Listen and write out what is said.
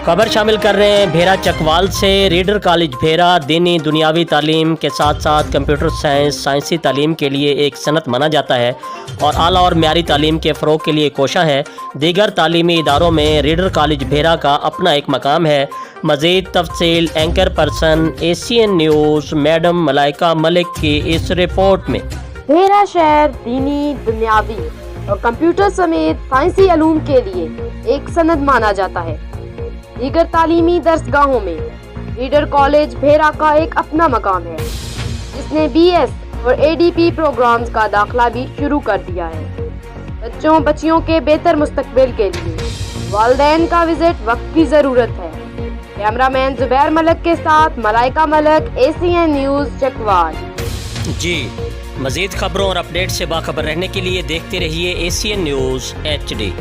खबर शामिल कर रहे हैं भेरा चकवाल से। रीडर कॉलेज भेरा दीनी दुनियावी तालीम के साथ साथ कंप्यूटर साइंस साइंसी तालीम के लिए एक सनत माना जाता है और आला और म्यारी तालीम के फ़रोग के लिए कोशा है। दीगर तालीमी इदारों में रीडर कॉलेज भेरा का अपना एक मकाम है। मज़ीद तफसील anchor person ACN news madam Malaika Malik की इस रिपोर्ट में। भेरा शहर दीनी दुनियावी और कंप्यूटर समेत साइंसी अलूम के लिए एक सनद माना जाता है। दीगर तालीमी दरसगाहों में रीडर कॉलेज भेरा का एक अपना मकाम है, जिसने BS और ADP प्रोग्राम्स का दाखिला भी शुरू कर दिया है। बच्चों बच्चियों के बेहतर मुस्तकबिल के लिए वालिदैन का विजिट वक्त की ज़रूरत है। कैमरामैन जुबैर मलिक के साथ मलाइका मलिक, ACN न्यूज़ चकवाल। जी, मज़ीद खबरों और अपडेट से बाखबर रहने के लिए देखते रहिए ACN न्यूज़ HD।